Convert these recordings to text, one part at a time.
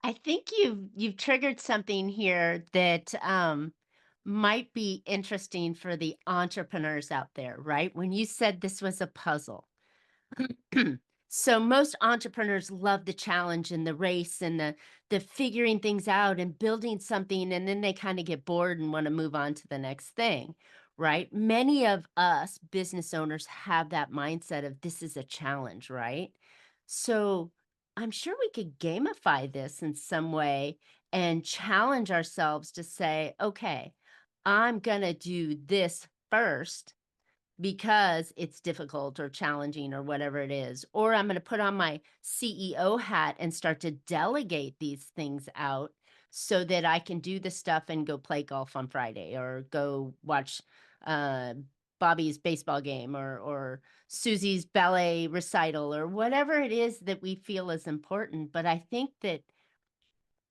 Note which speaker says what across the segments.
Speaker 1: I think you've triggered something here that might be interesting for the entrepreneurs out there, right? When you said this was a puzzle. So most entrepreneurs love the challenge and the race and the figuring things out and building something, and then they kind of get bored and want to move on to the next thing, right? Many of us business owners have that mindset of this is a challenge, right? So I'm sure we could gamify this in some way and challenge ourselves to say, okay, I'm going to do this first because it's difficult or challenging or whatever it is. Or I'm going to put on my CEO hat and start to delegate these things out so that I can do the stuff and go play golf on Friday or go watch uh, Bobby's baseball game or Susie's ballet recital or whatever it is that we feel is important. But I think that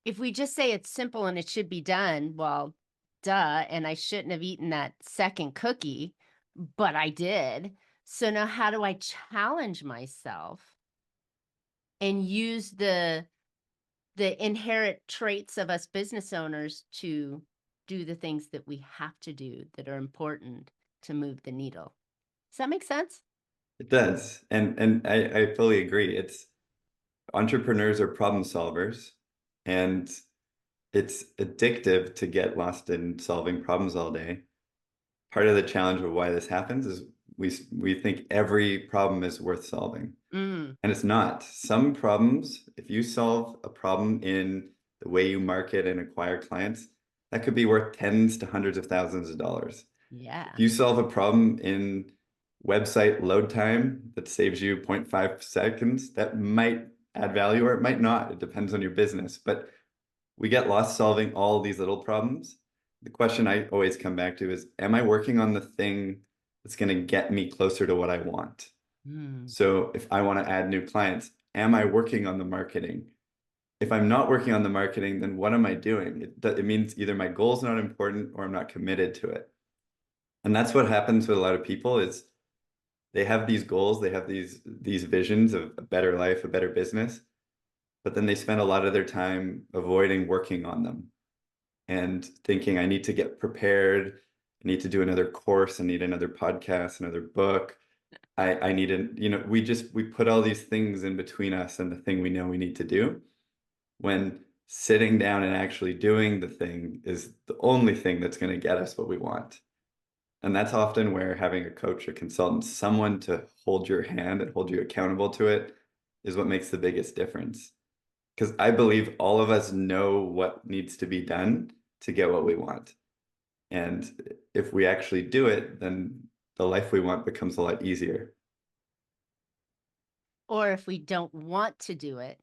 Speaker 1: if we just say it's simple and it should be done, well, duh, and I shouldn't have eaten that second cookie, but I did. So now how do I challenge myself and use the inherent traits of us business owners to do the things that we have to do that are important to move the needle? Does that make sense?
Speaker 2: It does. And I fully agree. It's entrepreneurs are problem solvers, and it's addictive to get lost in solving problems all day. Part of the challenge of why this happens is we think every problem is worth solving.
Speaker 1: Mm,
Speaker 2: And it's not. Some problems, if you solve a problem in the way you market and acquire clients, that could be worth tens to hundreds of thousands of dollars. If
Speaker 1: yeah.
Speaker 2: you solve a problem in website load time that saves you zero point 0.5 seconds, that might add value or it might not. It depends on your business. But we get lost solving all these little problems. The question I always come back to is, am I working on the thing that's going to get me closer to what I want?
Speaker 1: Mm.
Speaker 2: So if I want to add new clients, am I working on the marketing? If I'm not working on the marketing, then what am I doing? It means either my goal is not important or I'm not committed to it. And that's what happens with a lot of people is they have these goals, they have these visions of a better life, a better business, but then they spend a lot of their time avoiding working on them and thinking I need to get prepared, I need to do another course, I need another podcast, another book. I need we put all these things in between us and the thing we know we need to do, when sitting down and actually doing the thing is the only thing that's going to get us what we want. And that's often where having a coach or consultant, someone to hold your hand and hold you accountable to it, is what makes the biggest difference. Because I believe all of us know what needs to be done to get what we want. And if we actually do it, then the life we want becomes a lot easier.
Speaker 1: Or if we don't want to do it,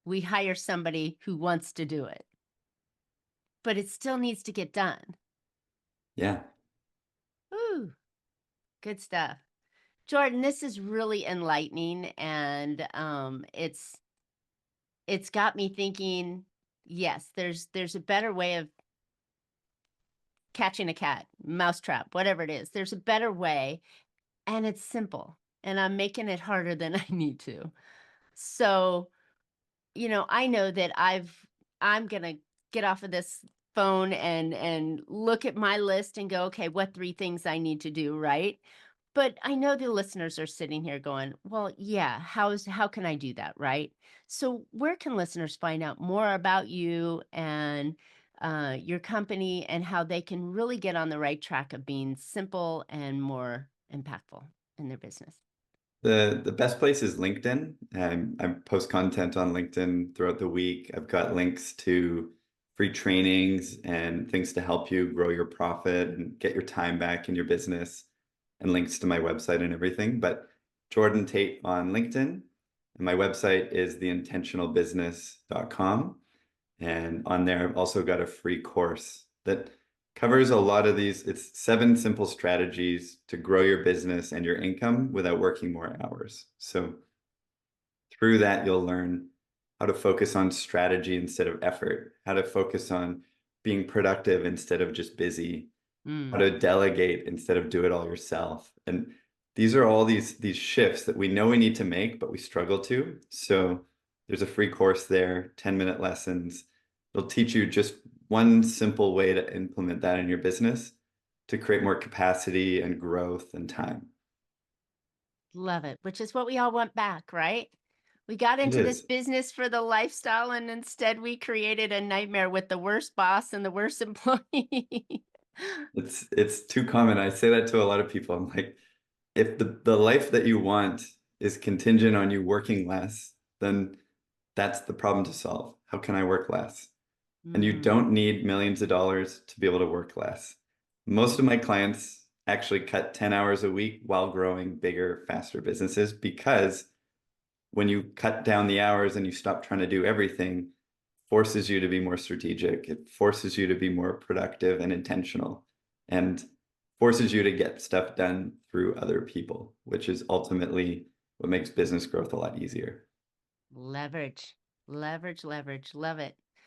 Speaker 1: we hire somebody who wants to do it, but it still needs to get done.
Speaker 2: Yeah.
Speaker 1: Ooh, good stuff. Jordan, this is really enlightening and it's got me thinking, yes, there's a better way of catching a cat, mousetrap, whatever it is. There's a better way and it's simple. And I'm making it harder than I need to. So, I know that I'm gonna get off of this phone and look at my list and go, okay, what three things I need to do, right? But I know the listeners are sitting here going, well, yeah, how can I do that, right? So where can listeners find out more about you and your company and how they can really get on the right track of being simple and more impactful in their business?
Speaker 2: The best place is LinkedIn. I post content on LinkedIn throughout the week. I've got links to free trainings and things to help you grow your profit and get your time back in your business, and links to my website and everything. But Jordan Tait on LinkedIn. And my website is theintentionalbusiness.com. And on there, I've also got a free course that covers a lot of these. It's 7 simple strategies to grow your business and your income without working more hours. So through that, you'll learn how to focus on strategy instead of effort, how to focus on being productive instead of just busy, how
Speaker 1: Mm.
Speaker 2: to delegate instead of do it all yourself. And these are all these shifts that we know we need to make, but we struggle to. So There's a free course there, 10-minute lessons. It'll teach you just one simple way to implement that in your business to create more capacity and growth and time.
Speaker 1: Love it, which is what we all want back, right? We got
Speaker 2: It
Speaker 1: into this
Speaker 2: is.
Speaker 1: business for the lifestyle, and instead we created a nightmare with the worst boss and the worst employee.
Speaker 2: It's too common. I say that to a lot of people. I'm like, if the life that you want is contingent on you working less, then that's the problem to solve. How can I work less? And you
Speaker 1: Mm,
Speaker 2: don't need millions of dollars to be able to work less. Most of my clients actually cut 10 hours a week while growing bigger, faster businesses because when you cut down the hours and you stop trying to do everything, forces you to be more strategic. It forces you to be more productive and intentional and forces you to get stuff done through other people, which is ultimately what makes business growth a lot easier.
Speaker 1: leverage, leverage, leverage. Love it.